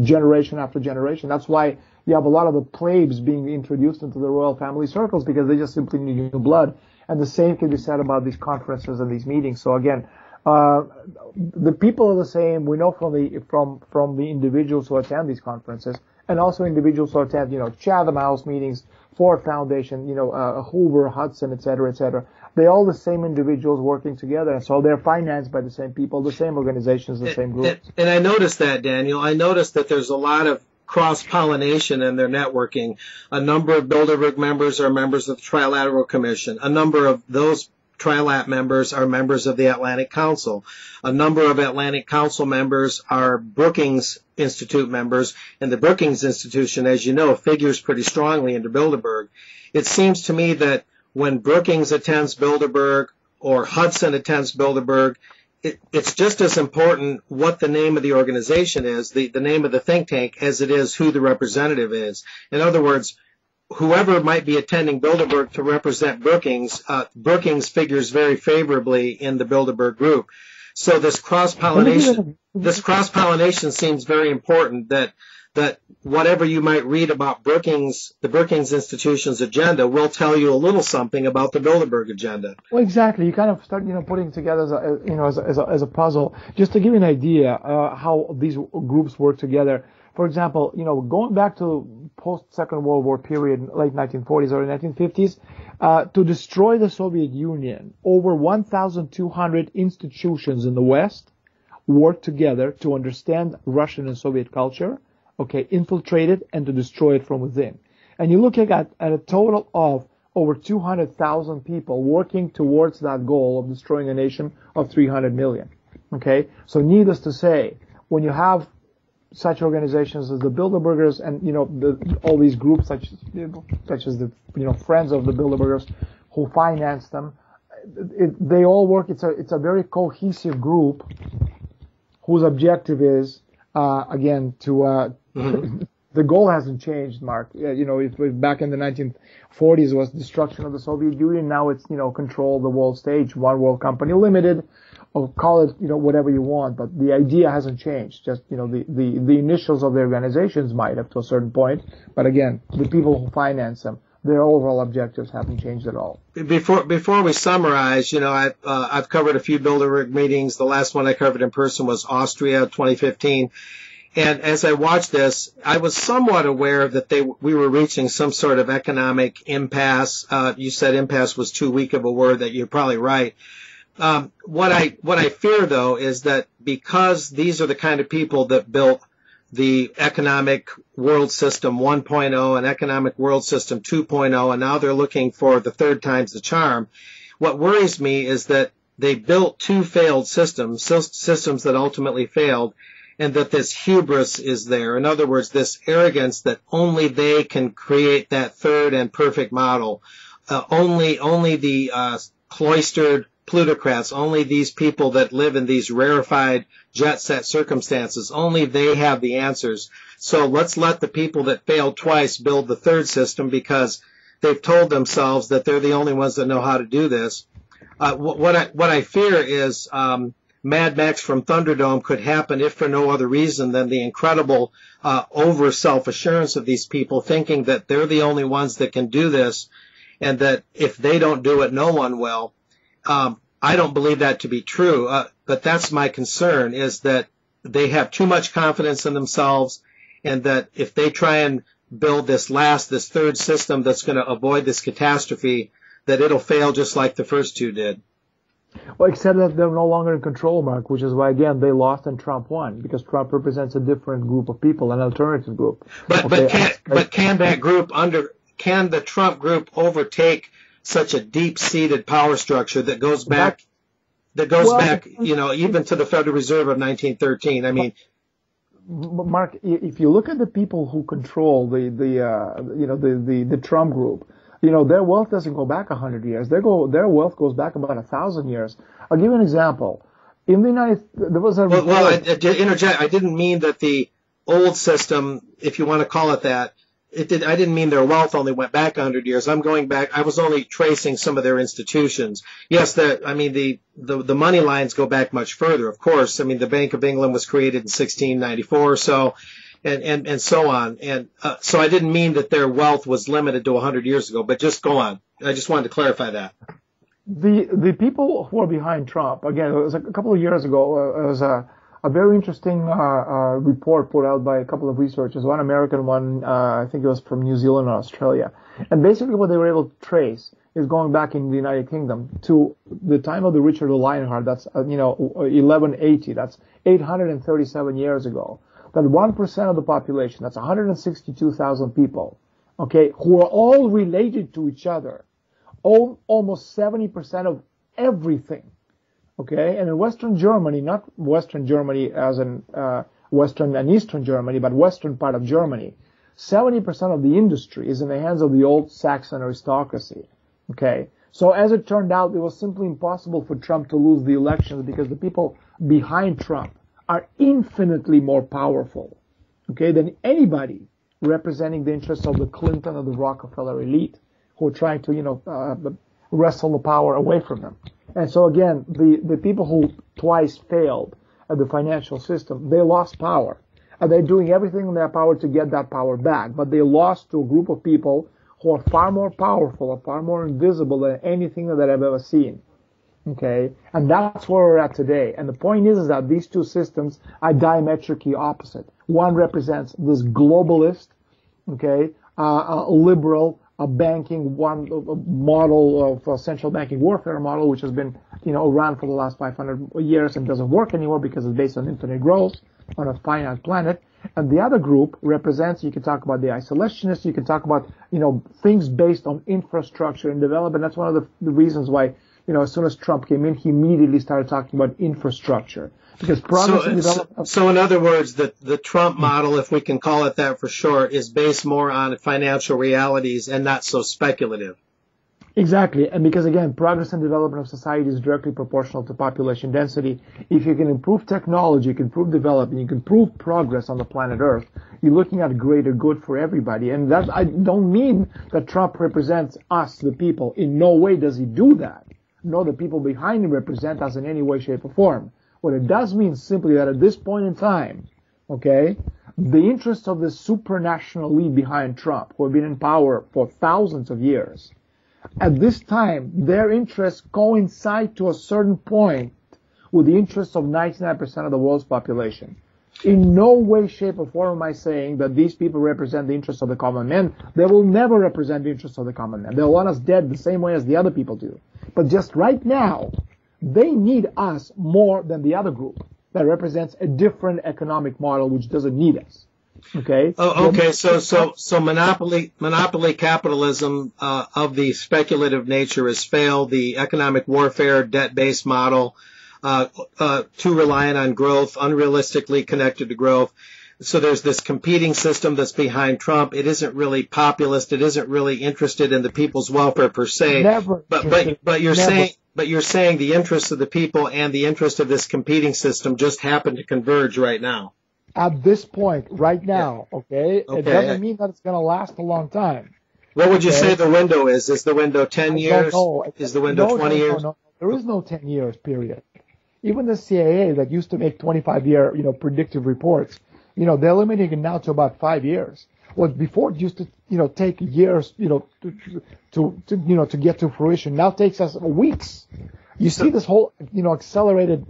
generation after generation. That's why you have a lot of the plebes being introduced into the royal family circles, because they just simply need new blood. And the same can be said about these conferences and these meetings. So again, the people are the same. We know from the individuals who attend these conferences, and also individuals who attend, Chatham House meetings, Ford Foundation, Hoover, Hudson, et cetera, et cetera. They're all the same individuals working together, and so they're financed by the same people, the same organizations, the same groups. And I noticed that, Daniel. I noticed that there's a lot of cross-pollination in their networking. A number of Bilderberg members are members of the Trilateral Commission. A number of those Trilat members are members of the Atlantic Council. A number of Atlantic Council members are Brookings Institute members, and the Brookings Institution, as you know, figures pretty strongly into Bilderberg. It seems to me that when Brookings attends Bilderberg or Hudson attends Bilderberg, it's just as important what the name of the organization is, the name of the think tank, as it is who the representative is. In other words, whoever might be attending Bilderberg to represent Brookings, Brookings figures very favorably in the Bilderberg group. So this cross-pollination seems very important, that whatever you might read about Brookings, the Brookings Institution's agenda will tell you a little something about the Bilderberg agenda. Well, exactly. You kind of start, putting together as a puzzle. Just to give you an idea, how these groups work together. For example, going back to post-Second World War period, late 1940s, early 1950s, to destroy the Soviet Union, over 1,200 institutions in the West worked together to understand Russian and Soviet culture, infiltrate it, and to destroy it from within. And you're looking at a total of over 200,000 people working towards that goal of destroying a nation of 300 million. Okay? So needless to say, when you have such organizations as the Bilderbergers and, all these groups such as the, Friends of the Bilderbergers who finance them, they all work. It's a very cohesive group whose objective is, again, to, the goal hasn't changed, Mark. If back in the 1940s was destruction of the Soviet Union, now it's, control the world stage, one world company limited, or call it, whatever you want, but the idea hasn't changed. Just, the initials of the organizations might have to a certain point, but again, the people who finance them, their overall objectives haven't changed at all. Before we summarize, I've covered a few Bilderberg meetings. The last one I covered in person was Austria, 2015. And as I watched this, I was somewhat aware that we were reaching some sort of economic impasse. You said impasse was too weak of a word. That you're probably right. What I fear, though, is that because these are the kind of people that built the economic world system 1.0 and economic world system 2.0, and now they're looking for the third time's the charm. What worries me is that they built two failed systems that ultimately failed, and that this hubris is there. In other words, this arrogance that only they can create that third and perfect model. Only the cloistered plutocrats, only these people that live in these rarefied jet set circumstances, only they have the answers. So let's let the people that failed twice build the third system because they've told themselves that they're the only ones that know how to do this. What I fear is Mad Max from Thunderdome could happen if for no other reason than the incredible over self-assurance of these people thinking that they're the only ones that can do this and that if they don't do it, no one will. I don't believe that to be true, but that's my concern, is that they have too much confidence in themselves and that if they try and build this third system that's going to avoid this catastrophe, that it'll fail just like the first two did. Well, except that they're no longer in control, Mark, which is why, again, they lost and Trump won, because Trump represents a different group of people, an alternative group. But can the Trump group overtake such a deep-seated power structure that goes back, even to the Federal Reserve of 1913? I mean, Mark, if you look at the people who control the Trump group, their wealth doesn't go back 100 years. Their wealth goes back about 1,000 years. I'll give you an example. In the there was a well, I interject. I didn't mean that the old system, if you want to call it that, I didn't mean their wealth only went back 100 years. I'm going back. I was only tracing some of their institutions. Yes, the money lines go back much further, of course. I mean, the Bank of England was created in 1694 or so. And so on. And so I didn't mean that their wealth was limited to 100 years ago, but just go on. I just wanted to clarify that. The people who are behind Trump, again, it was a couple of years ago, it was a very interesting report put out by a couple of researchers, one American, one I think it was from New Zealand or Australia. And basically what they were able to trace is going back in the United Kingdom to the time of the Richard Lionheart, that's 1180, that's 837 years ago. That 1% of the population, that's 162,000 people, okay, who are all related to each other, almost 70% of everything, okay? And in Western Germany, not Western Germany as in Western and Eastern Germany, but Western part of Germany, 70% of the industry is in the hands of the old Saxon aristocracy, okay? So as it turned out, it was simply impossible for Trump to lose the elections because the people behind Trump are infinitely more powerful, okay, than anybody representing the interests of the Clinton or the Rockefeller elite who are trying to, wrestle the power away from them. And so again, the people who twice failed at the financial system, they lost power. And they're doing everything in their power to get that power back, but they lost to a group of people who are far more powerful or far more invisible than anything that I've ever seen. Okay, and that's where we're at today. And the point is that these two systems are diametrically opposite. One represents this globalist, okay, liberal, banking model of central banking warfare model, which has been, around for the last 500 years and doesn't work anymore because it's based on infinite growth on a finite planet. And the other group represents, you can talk about the isolationists, you can talk about, things based on infrastructure and development. That's one of the reasons why, as soon as Trump came in, he immediately started talking about infrastructure. Because progress and development. So in other words, the Trump model, if we can call it that for short, is based more on financial realities and not so speculative. Exactly. And because, again, progress and development of society is directly proportional to population density. If you can improve technology, you can improve development, you can improve progress on the planet Earth, you're looking at greater good for everybody. And that, I don't mean that Trump represents us, the people. In no way does he do that. No, the people behind him represent us in any way, shape, or form. What it does mean simply that at this point in time, okay, the interests of the supranational elite behind Trump, who have been in power for thousands of years, at this time, their interests coincide to a certain point with the interests of 99% of the world's population. In no way, shape, or form am I saying that these people represent the interests of the common man. They will never represent the interests of the common man. They'll want us dead the same way as the other people do. But just right now, they need us more than the other group that represents a different economic model which doesn't need us. Okay. Oh, okay. So monopoly capitalism of the speculative nature has failed. The economic warfare, debt-based model, too reliant on growth, unrealistically connected to growth. So there's this competing system that's behind Trump. It isn't really populist. It isn't really interested in the people's welfare per se. Never. But you're saying but you're saying the interests of the people and the interest of this competing system just happen to converge right now. At this point, right now, okay? It doesn't mean that it's going to last a long time. What would you say the window is? Is the window 10 years? No. Is the window 20 years? No. There is no 10 years period. Even the CIA that used to make 25-year, predictive reports, they're limiting it now to about 5 years. Well, before it used to, take years, to get to fruition. Now it takes us weeks. You see this whole, accelerated,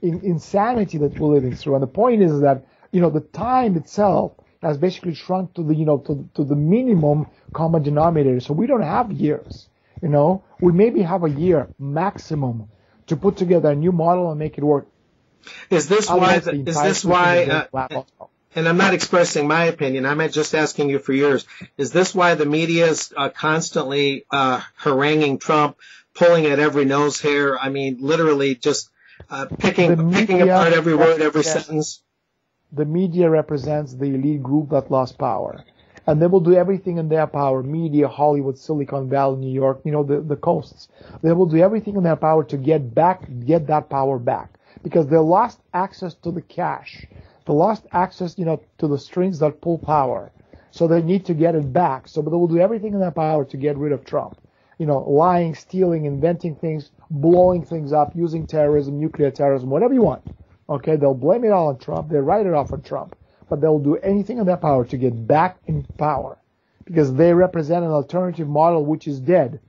insanity that we're living through. And the point is that, the time itself has basically shrunk to the, to the minimum common denominator. So we don't have years, we maybe have a year maximum to put together a new model and make it work. Is this why, and I'm not expressing my opinion, I'm just asking you for yours. Is this why the media is constantly haranguing Trump, pulling at every nose hair? I mean, literally just picking apart every word, every sentence. The media represents the elite group that lost power. And they will do everything in their power, media, Hollywood, Silicon Valley, New York, the coasts. They will do everything in their power to get that power back. Because they lost access to the cash. They lost access, to the strings that pull power. So they need to get it back. So they will do everything in their power to get rid of Trump. Lying, stealing, inventing things, blowing things up, using terrorism, nuclear terrorism, whatever you want. Okay, they'll blame it all on Trump. They write it off on Trump. But they'll do anything in their power to get back in power. Because they represent an alternative model which is dead.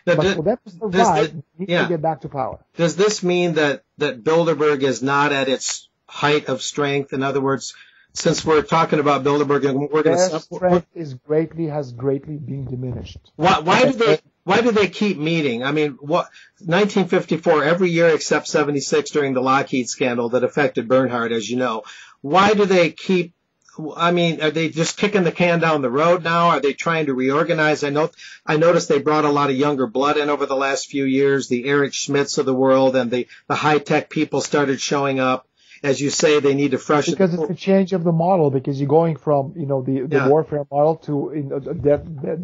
But for them to survive, they need to get back to power. Does this mean that Bilderberg is not at its height of strength? In other words, since we're talking about Bilderberg, and we're going to... Their strength has greatly been diminished. Why do they keep meeting? I mean, 1954, every year except 76 during the Lockheed scandal that affected Bernhard, as you know. Why do they keep, are they just kicking the can down the road now? Are they trying to reorganize? I noticed they brought a lot of younger blood in over the last few years, the Eric Schmidts of the world, and the high-tech people started showing up. As you say, they need to freshen. Because it's a change of the model, because you're going from, the warfare model to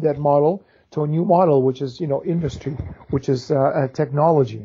that model to a new model, which is, industry, which is technology,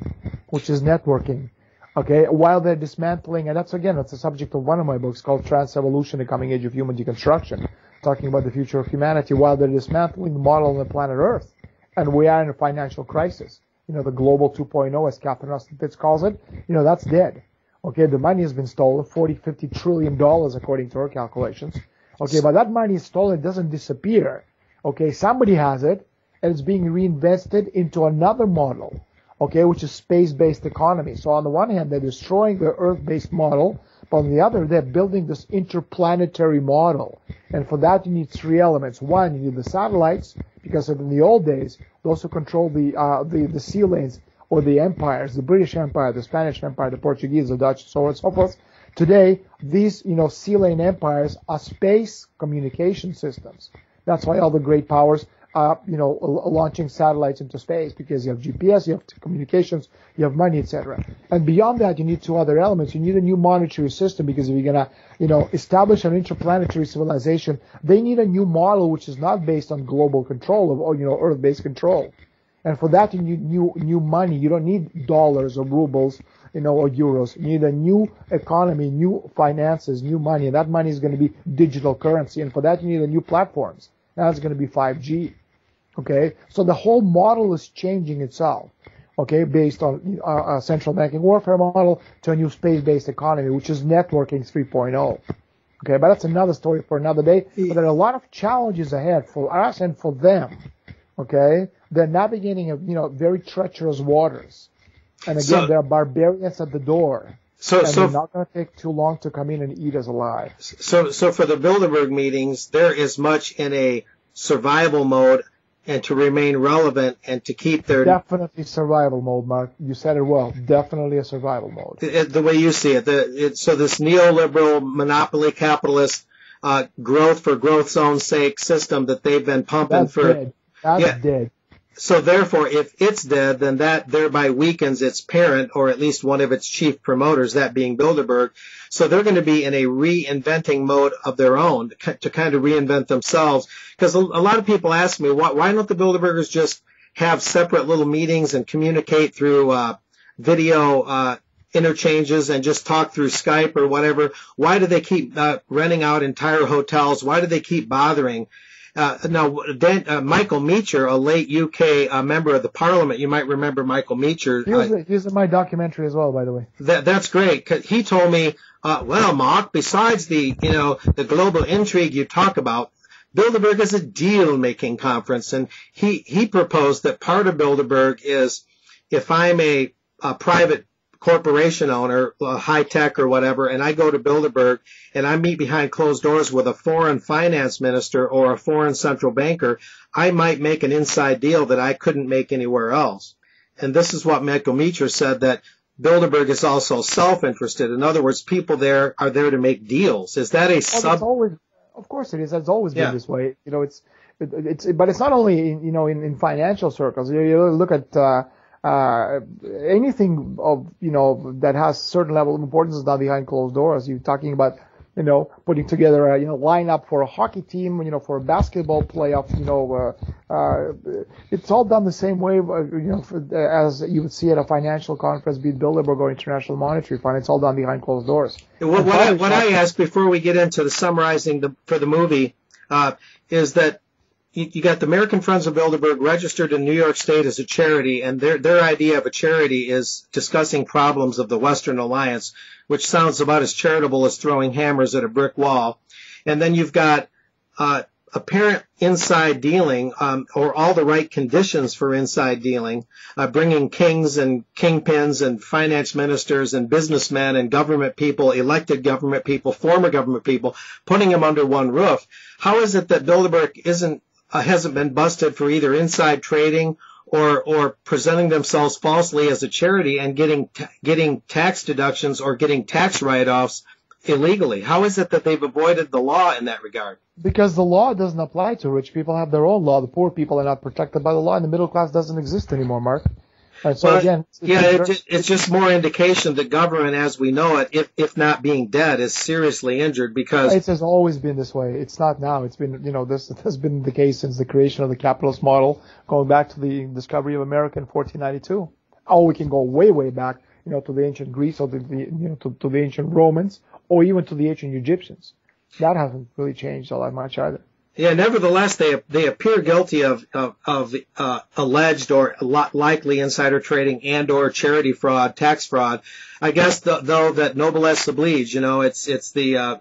which is networking. Okay, while they're dismantling, and that's the subject of one of my books called Trans-Evolution, The Coming Age of Human Deconstruction, talking about the future of humanity, while they're dismantling the model on the planet Earth. And we are in a financial crisis. The global 2.0, as Catherine Austin Fitts calls it, that's dead. Okay, the money has been stolen, $40-50 trillion according to her calculations. Okay, but that money is stolen, it doesn't disappear. Okay, somebody has it, and it's being reinvested into another model. Okay, which is space-based economy. So on the one hand, they're destroying the Earth-based model, but on the other, they're building this interplanetary model. And for that, you need three elements. One, you need the satellites, because in the old days, those who control the sea lanes or the empires, the British Empire, the Spanish Empire, the Portuguese, the Dutch, so on and so forth. Today, these, sea lane empires are space communication systems. That's why all the great powers launching satellites into space, because you have GPS, you have communications, you have money, etc. And beyond that, you need two other elements. You need a new monetary system, because if you're gonna, establish an interplanetary civilization, they need a new model which is not based on global control or Earth-based control. And for that, you need new money. You don't need dollars or rubles, or euros. You need a new economy, new finances, new money, and that money is going to be digital currency. And for that, you need a new platforms. Now it's going to be 5G. Okay, so the whole model is changing itself, okay, based on a central banking warfare model to a new space-based economy, which is networking 3.0. Okay, but that's another story for another day. But there are a lot of challenges ahead for us and for them. Okay, they're navigating very treacherous waters, and again, there are barbarians at the door. They're not going to take too long to come in and eat us alive. So for the Bilderberg meetings, they're as much in a survival mode and to remain relevant and to keep their... Definitely survival mode, Mark. You said it well. Definitely a survival mode. The way you see it. So this neoliberal, monopoly capitalist, growth for growth's own sake system that they've been pumping That's dead. That's dead. So therefore, if it's dead, then that thereby weakens its parent, or at least one of its chief promoters, that being Bilderberg. So they're going to be in a reinventing mode of their own to kind of reinvent themselves. Because a lot of people ask me, why don't the Bilderbergers just have separate little meetings and communicate through video interchanges and just talk through Skype or whatever? Why do they keep renting out entire hotels? Why do they keep bothering? Michael Meacher, a late UK member of the Parliament, you might remember Michael Meacher. He was in my documentary as well, by the way. That's great. 'Cause he told me, well, Mark, besides the global intrigue you talk about, Bilderberg is a deal-making conference, and he proposed that part of Bilderberg is, if I'm a private corporation owner, high tech or whatever, and I go to Bilderberg and I meet behind closed doors with a foreign finance minister or a foreign central banker, I might make an inside deal that I couldn't make anywhere else. And this is what Michael Meacher said, that Bilderberg is also self-interested. In other words, people there are there to make deals. Is that of course it is. It's always been this way. But it's not only in financial circles. You look at anything of that has certain level of importance is done behind closed doors. You're talking about putting together a lineup for a hockey team, for a basketball playoff. It's all done the same way. As you would see at a financial conference, be it Bilderberg or International Monetary Fund. It's all done behind closed doors. What I asked before we get into the summarizing for the movie is that you got the American Friends of Bilderberg registered in New York State as a charity, and their idea of a charity is discussing problems of the Western Alliance, which sounds about as charitable as throwing hammers at a brick wall. And then you've got apparent inside dealing, or all the right conditions for inside dealing, bringing kings and kingpins and finance ministers and businessmen and government people, elected government people, former government people, putting them under one roof. How is it that Bilderberg hasn't been busted for either inside trading or presenting themselves falsely as a charity and getting tax deductions or getting tax write-offs illegally? How is it that they've avoided the law in that regard? Because the law doesn't apply to rich people. Have their own law. The poor people are not protected by the law, and the middle class doesn't exist anymore, Mark. And so it's just more indication that government as we know it, if not being dead, is seriously injured because it has always been this way. It's not now. It's been, this has been the case since the creation of the capitalist model, going back to the discovery of America in 1492. Oh, we can go way, way back, to the ancient Greece or to the ancient Romans or even to the ancient Egyptians. That hasn't really changed all that much either. Yeah, nevertheless, they appear guilty of alleged or likely insider trading and or charity fraud, tax fraud. I guess though that noblesse oblige, it's the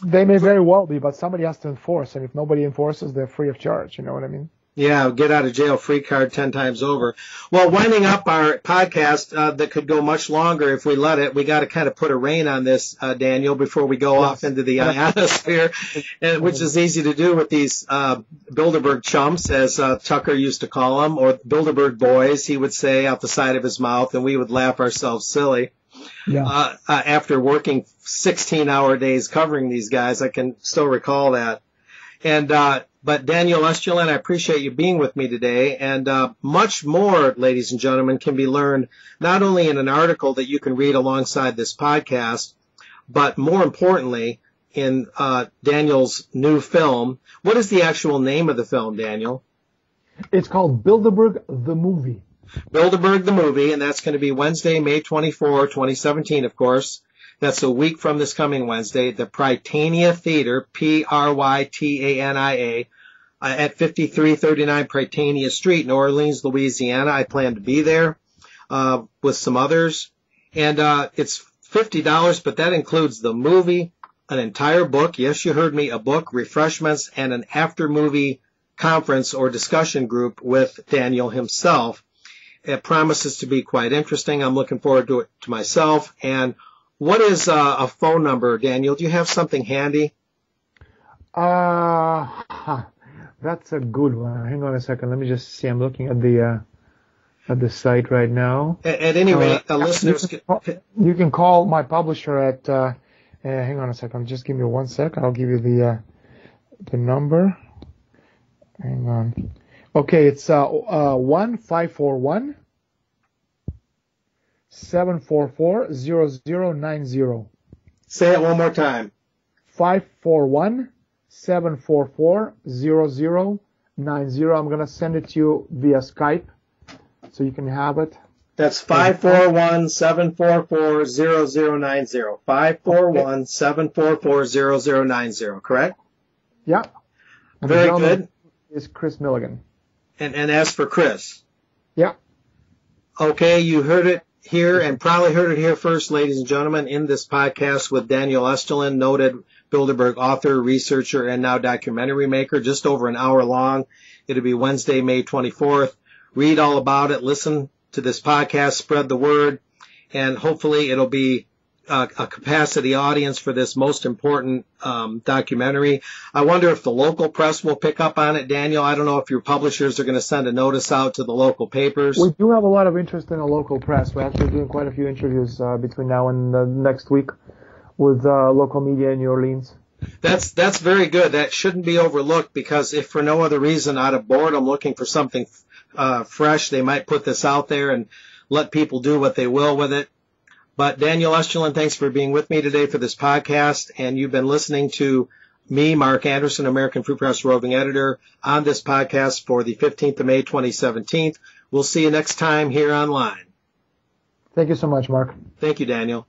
They may very well be, but somebody has to enforce, and if nobody enforces, they're free of charge. You know what I mean? Yeah, get out of jail free card 10 times over. Well, winding up our podcast that could go much longer if we let it, we got to kind of put a rein on this, Daniel, before we go off into the ionosphere, which is easy to do with these Bilderberg chumps, as Tucker used to call them, or Bilderberg boys, he would say out the side of his mouth, and we would laugh ourselves silly. Yeah. After working 16-hour days covering these guys, I can still recall that. And but Daniel Estulin, I appreciate you being with me today. And much more, ladies and gentlemen, can be learned not only in an article that you can read alongside this podcast, but more importantly, in Daniel's new film. What is the actual name of the film, Daniel? It's called Bilderberg the Movie. Bilderberg the Movie, and that's going to be Wednesday, May 24, 2017, of course. That's a week from this coming Wednesday, the Prytania Theater, Prytania, at 5339 Prytania Street, New Orleans, Louisiana. I plan to be there with some others. And it's $50, but that includes the movie, an entire book. Yes, you heard me, a book, refreshments, and an after-movie conference or discussion group with Daniel himself. It promises to be quite interesting. I'm looking forward to it to myself. And what is a phone number, Daniel? Do you have something handy? That's a good one. Hang on a second. Let me just see. I'm looking at the site right now. At any rate, listeners, you can call my publisher at. Hang on a second. Just give me 1 sec. I'll give you the number. Hang on. Okay, it's 1-541. 744-0090. Say it one more time. 541-744-0090. I'm going to send it to you via Skype so you can have it. That's 541-744-0090. 541-744-0090, correct? Yeah. And very good. Is Chris Milligan. And as for Chris? Yeah. Okay, you heard it here and probably heard it here first, ladies and gentlemen, in this podcast with Daniel Estelin, noted Bilderberg author, researcher, and now documentary maker, just over an hour long. It'll be Wednesday, May 24th. Read all about it, listen to this podcast, spread the word, and hopefully it'll be a capacity audience for this most important documentary. I wonder if the local press will pick up on it, Daniel. I don't know if your publishers are going to send a notice out to the local papers. We do have a lot of interest in the local press. We're actually doing quite a few interviews between now and next week with local media in New Orleans. That's very good. That shouldn't be overlooked, because if for no other reason, out of boredom, looking for something fresh, they might put this out there and let people do what they will with it. But Daniel Estelin, thanks for being with me today for this podcast. And you've been listening to me, Mark Anderson, American Free Press roving editor, on this podcast for the 15th of May, 2017. We'll see you next time here online. Thank you so much, Mark. Thank you, Daniel.